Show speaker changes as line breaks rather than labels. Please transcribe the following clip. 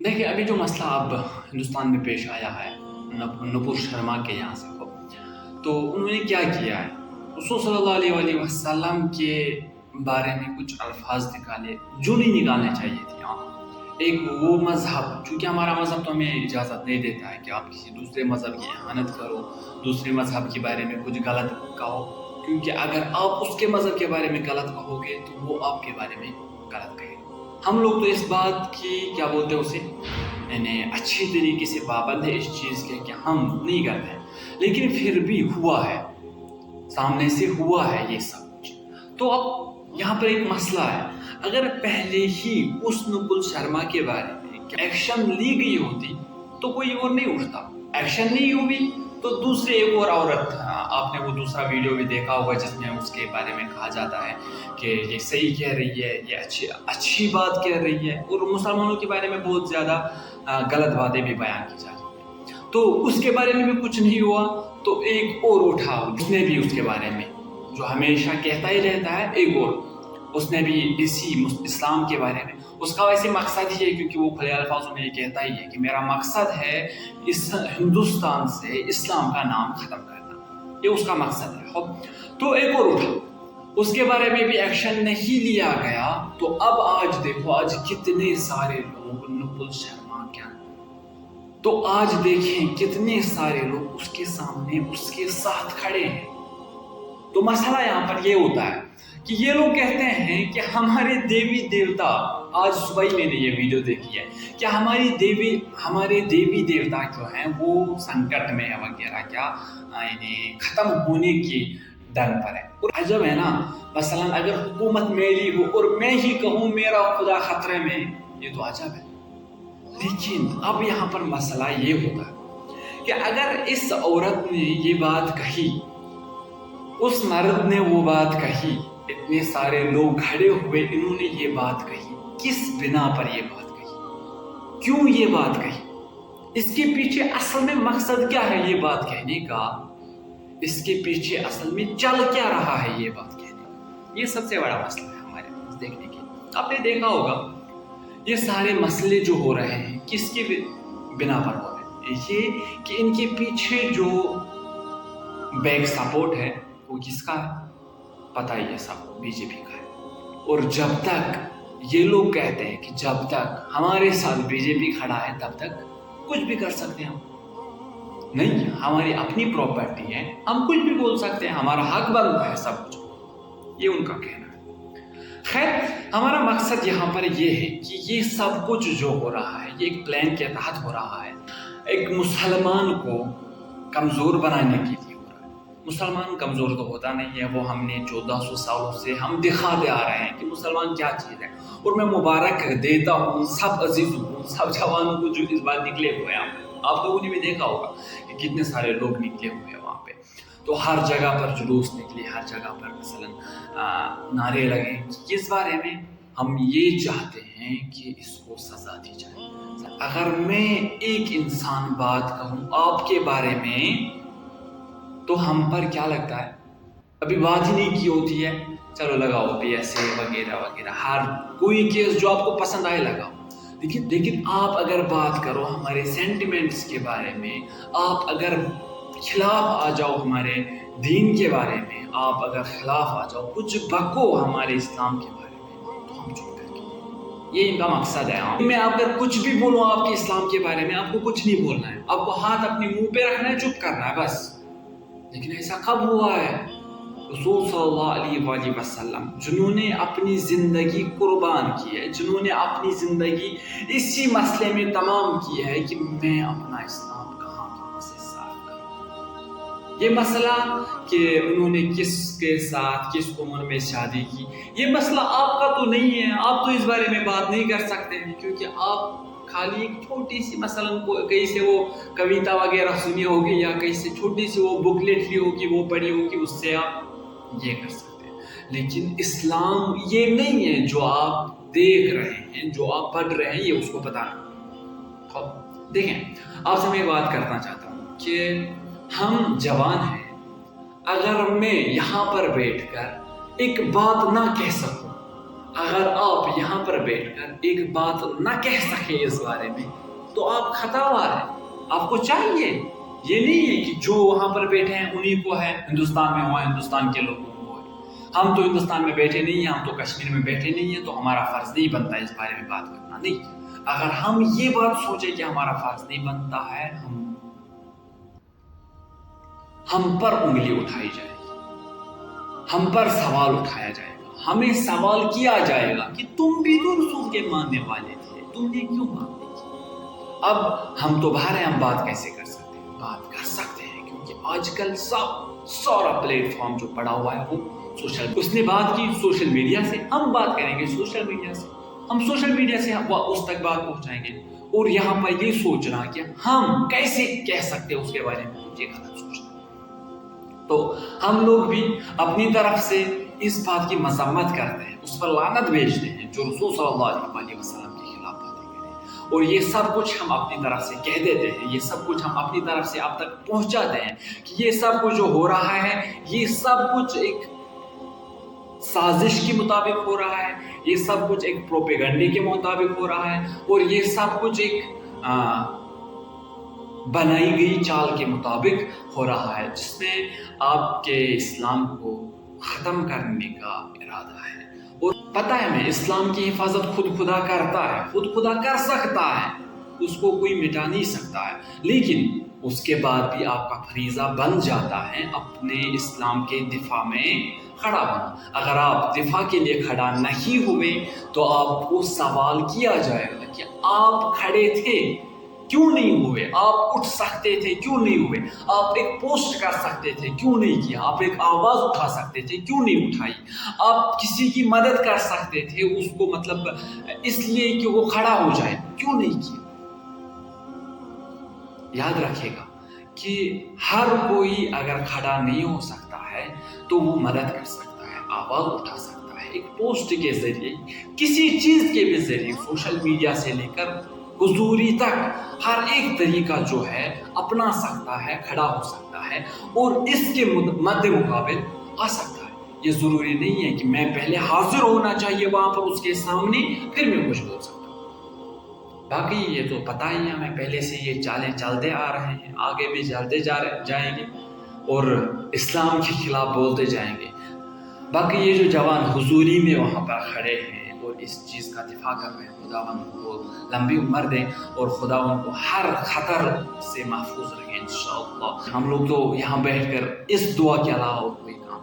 دیکھیں ابھی جو مسئلہ اب ہندوستان میں پیش آیا ہے نپور شرما کے یہاں سے ہو، تو انہوں نے کیا کیا ہے، رسول صلی اللہ علیہ وآلہ وسلم کے بارے میں کچھ الفاظ نکالے جو نہیں نکالنے چاہیے تھے. ایک وہ مذہب، چونکہ ہمارا مذہب تو ہمیں اجازت نہیں دیتا ہے کہ آپ کسی دوسرے مذہب کی اہانت کرو، دوسرے مذہب کے بارے میں کچھ غلط کہو، کیونکہ اگر آپ اس کے مذہب کے بارے میں غلط کہو گے تو وہ آپ کے بارے میں غلط کہے. ہم لوگ تو اس بات کی کیا بولتے ہیں اسے، یعنی اچھی طریقے سے پابند ہے اس چیز کے کہ ہم نہیں کرتے ہیں، لیکن پھر بھی ہوا ہے، سامنے سے ہوا ہے یہ سب کچھ. تو اب یہاں پر ایک مسئلہ ہے، اگر پہلے ہی اس نپور شرما کے بارے میں ایکشن لی گئی ہوتی تو کوئی اور نہیں اٹھتا. ایکشن نہیں ہوئی تو دوسرے ایک اور عورت، آپ نے وہ دوسرا ویڈیو بھی دیکھا ہوگا جس میں اس کے بارے میں کہا جاتا ہے کہ یہ صحیح کہہ رہی ہے، یہ اچھی بات کہہ رہی ہے، اور مسلمانوں کے بارے میں بہت زیادہ غلط باتیں بھی بیان کی جا رہی ہیں. تو اس کے بارے میں بھی کچھ نہیں ہوا تو ایک اور اٹھا، اس نے بھی اس کے بارے میں جو ہمیشہ کہتا ہی رہتا ہے، ایک اور اس نے بھی اسی اسلام کے بارے میں، اس کا ویسے مقصد ہی ہے، کیونکہ وہ کھلے الفاظوں میں یہ کہتا ہی ہے کہ میرا مقصد ہے اس ہندوستان سے اسلام کا نام ختم کرنا، یہ اس کا مقصد ہے. تو ایک اور اٹھا، اس کے بارے میں بھی ایکشن نہیں لیا گیا. تو اب آج دیکھو، آج کتنے سارے لوگ نپور شرما کیا، تو آج دیکھیں کتنے سارے لوگ اس کے سامنے اس کے ساتھ کھڑے ہیں. تو مسئلہ یہاں پر یہ ہوتا ہے کہ یہ لوگ کہتے ہیں کہ ہمارے دیوی دیوتا، آج صبح ہی میں نے یہ ویڈیو دیکھی ہے کہ ہمارے دیوی دیوتا جو ہیں وہ سنکٹ میں ہے وغیرہ، کیا یعنی ختم ہونے کی ڈن پر ہے. اور عجب ہے نا، مثلا اگر حکومت میری ہو اور میں ہی کہوں میرا خدا خطرے میں، یہ تو عجب ہے. لیکن اب یہاں پر مسئلہ یہ ہوتا ہے کہ اگر اس عورت نے یہ بات کہی، اس مرد نے وہ بات کہی، اتنے سارے لوگ کھڑے ہوئے، انہوں نے یہ بات کہی، کس بنا پر یہ بات کہی، کیوں یہ بات کہی، اس کے پیچھے اصل میں مقصد کیا ہے یہ بات کہنے کا، اس کے پیچھے اصل میں چل کیا رہا ہے یہ بات کہنے کا. یہ سب سے بڑا مسئلہ ہے ہمارے پاس دیکھنے کے. آپ نے دیکھا ہوگا یہ سارے مسئلے جو ہو رہے ہیں کس کی بنا پر ہو رہے ہیں، یہ کہ ان کے پیچھے جو بیک سپورٹ ہے وہ کس کا ہے، پتہ ہی ہے سب کو، بی جے پی کا ہے. اور جب تک یہ لوگ کہتے ہیں کہ جب تک ہمارے ساتھ بی جے پی کھڑا ہے تب تک کچھ بھی کر سکتے ہیں ہم، نہیں، ہماری اپنی پراپرٹی ہے، ہم کچھ بھی بول سکتے ہیں، ہمارا حق بنتا ہے سب کچھ، یہ ان کا کہنا ہے. خیر، ہمارا مقصد یہاں پر یہ ہے کہ یہ سب کچھ جو ہو رہا ہے یہ ایک پلان کے تحت ہو رہا ہے، ایک مسلمان کو کمزور بنانے کے لیے ہو رہا ہے. مسلمان کمزور تو ہوتا نہیں ہے، وہ ہم نے 1400 سالوں سے ہم دکھاتے آ رہے ہیں کہ مسلمان کیا چیز ہے. اور میں مبارک دیتا ہوں سب عزیزوں کو، سب جوانوں کو جو اس بار نکلے ہوئے ہیں. آپ لوگوں نے بھی دیکھا ہوگا کہ کتنے سارے لوگ نکلے ہوئے ہیں وہاں پہ. تو ہر جگہ پر جلوس نکلے، ہر جگہ پر مثلا نعرے لگے. اس بارے میں ہم یہ چاہتے ہیں کہ اس کو سزا دی جائے. اگر میں ایک انسان بات کہوں آپ کے بارے میں تو ہم پر کیا لگتا ہے، ابھی بات ہی نہیں کی ہوتی ہے، چلو لگاؤ پی ایس اے وغیرہ وغیرہ، ہر کوئی کیس جو آپ کو پسند آئے لگاؤ. لیکن آپ اگر بات کرو ہمارے سینٹیمنٹس کے بارے میں، آپ اگر خلاف آ جاؤ ہمارے دین کے بارے میں، آپ اگر خلاف آ جاؤ، کچھ بکو ہمارے اسلام کے بارے میں، تو ہم چپ کر کے، یہ ان کا مقصد ہے. میں اگر کچھ بھی بولوں آپ کے اسلام کے بارے میں، آپ کو کچھ نہیں بولنا ہے، آپ کو ہاتھ اپنے منہ پہ رکھنا ہے، چپ کرنا ہے بس. لیکن ایسا کب ہوا ہے؟ رسول صلی اللہ علیہ وآلہ وسلم جنہوں نے اپنی زندگی قربان کی ہے، جنہوں نے اپنی زندگی اسی مسئلے میں تمام کی ہے کہ میں اپنا اسلام کہاں سے صاف کروں. یہ مسئلہ کہ انہوں نے کس کے ساتھ کس عمر میں شادی کی، یہ مسئلہ آپ کا تو نہیں ہے، آپ تو اس بارے میں بات نہیں کر سکتے ہیں، کیونکہ آپ خالی ایک چھوٹی سی مثلا کہیں سے وہ کویتا وغیرہ سنی ہوگی یا کہیں سے چھوٹی سی وہ بکلیٹ لی ہوگی، وہ پڑھی ہوگی، اس سے آپ یہ کر سکتے ہیں. لیکن اسلام یہ نہیں ہے جو آپ دیکھ رہے ہیں، جو آپ پڑھ رہے ہیں، یہ اس کو بتانا. دیکھیں، آپ سے میں بات کرنا چاہتا ہوں کہ ہم جوان ہیں، اگر میں یہاں پر بیٹھ کر ایک بات نہ کہہ سکوں، اگر آپ یہاں پر بیٹھ کر ایک بات نہ کہہ سکے اس بارے میں تو آپ خطاوار ہیں. آپ کو چاہیے یہ نہیں ہے کہ جو وہاں پر بیٹھے ہیں انہیں کو ہے, ہندوستان میں ہوا ہندوستان کے لوگوں کو ہے. ہم تو ہندوستان میں بیٹھے نہیں ہیں, ہم تو کشمیر میں بیٹھے نہیں ہیں, تو ہمارا فرض نہیں بنتا اس بارے میں بات کرنا. نہیں, اگر ہم یہ بات سوچیں کہ ہمارا فرض نہیں بنتا ہے, ہم پر انگلی اٹھائی جائے گی, ہم پر سوال اٹھایا جائے گا, ہمیں سوال کیا جائے گا کہ تم بھی تو رسول کے ماننے والے تھے, تم نے کیوں مان لی. اب ہم تو باہر ہیں, ہم بات کیسے کر سکتے ہیں؟ بات کر سکتے ہیں کیونکہ آج کل سارا پلیٹ فارم جو پڑا ہوا ہے وہ سوشل. اس نے بات کی سوشل میڈیا سے, ہم بات کریں گے سوشل میڈیا سے. ہم سوشل میڈیا سے اس تک بات پہنچائیں گے. اور یہاں پر یہ سوچنا کہ ہم کیسے کہہ سکتے ہیں اس کے بارے میں, مجھے غلط سوچنا. تو ہم لوگ بھی اپنی طرف سے اس بات کی مذمت کرتے ہیں, اس پر لعنت بھیجتے ہیں جو رسول صلی اللہ علیہ وسلم کے خلاف باتیں کریں. اور یہ سب کچھ ہم اپنی طرف سے کہہ دیتے ہیں, یہ سب کچھ ہم اپنی طرف سے اب تک پہنچاتے ہیں کہ یہ سب کچھ جو ہو رہا ہے یہ سب کچھ ایک سازش کے مطابق ہو رہا ہے, یہ سب کچھ ایک پروپیگنڈے کے مطابق ہو رہا ہے, اور یہ سب کچھ ایک بنائی گئی چال کے مطابق ہو رہا ہے, جس میں آپ کے اسلام کو ختم کرنے کا ارادہ ہے. اور پتہ ہے میں اسلام کی حفاظت خود خدا کرتا ہے, خود خدا کر سکتا ہے, اس کو کوئی مٹا نہیں سکتا ہے. لیکن اس کے بعد بھی آپ کا فریضہ بن جاتا ہے اپنے اسلام کے دفاع میں کھڑا ہونا. اگر آپ دفاع کے لیے کھڑا نہیں ہوئے تو آپ کو سوال کیا جائے گا کہ آپ کھڑے تھے کیوں نہیں ہوئے, آپ اٹھ سکتے تھے کیوں نہیں ہوئے, آپ ایک پوسٹ کر سکتے تھے کیوں نہیں کیا, آپ ایک آواز اٹھا سکتے تھے کیوں نہیں اٹھائی, آپ کسی کی مدد کر سکتے تھے اس کو مطلب اس لیے کہ وہ کھڑا ہو جائے, کیوں نہیں کیا. یاد رکھے گا کہ ہر کوئی اگر کھڑا نہیں ہو سکتا ہے تو وہ مدد کر سکتا ہے, آواز اٹھا سکتا ہے, ایک پوسٹ کے ذریعے, کسی چیز کے بھی ذریعے, سوشل میڈیا سے لے کر حضوری تک ہر ایک طریقہ جو ہے اپنا سکتا ہے, کھڑا ہو سکتا ہے اور اس کے مد مقابل آ سکتا ہے. یہ ضروری نہیں ہے کہ میں پہلے حاضر ہونا چاہیے وہاں پر اس کے سامنے پھر میں کچھ بول سکتا ہوں. باقی یہ تو پتہ ہی ہے, ہمیں پہلے سے یہ چالیں چلتے آ رہے ہیں, آگے بھی چلتے جائیں گے اور اسلام کے خلاف بولتے جائیں گے. باقی یہ جو جوان حضوری میں وہاں پر کھڑے ہیں اور اس چیز کا دفاع کر رہے ہیں, خدا ان کو لمبی عمر دے اور خدا ان کو ہر خطر سے محفوظ رکھے انشاءاللہ. ہم لوگ تو یہاں بیٹھ کر اس دعا کے علاوہ اور کوئی کام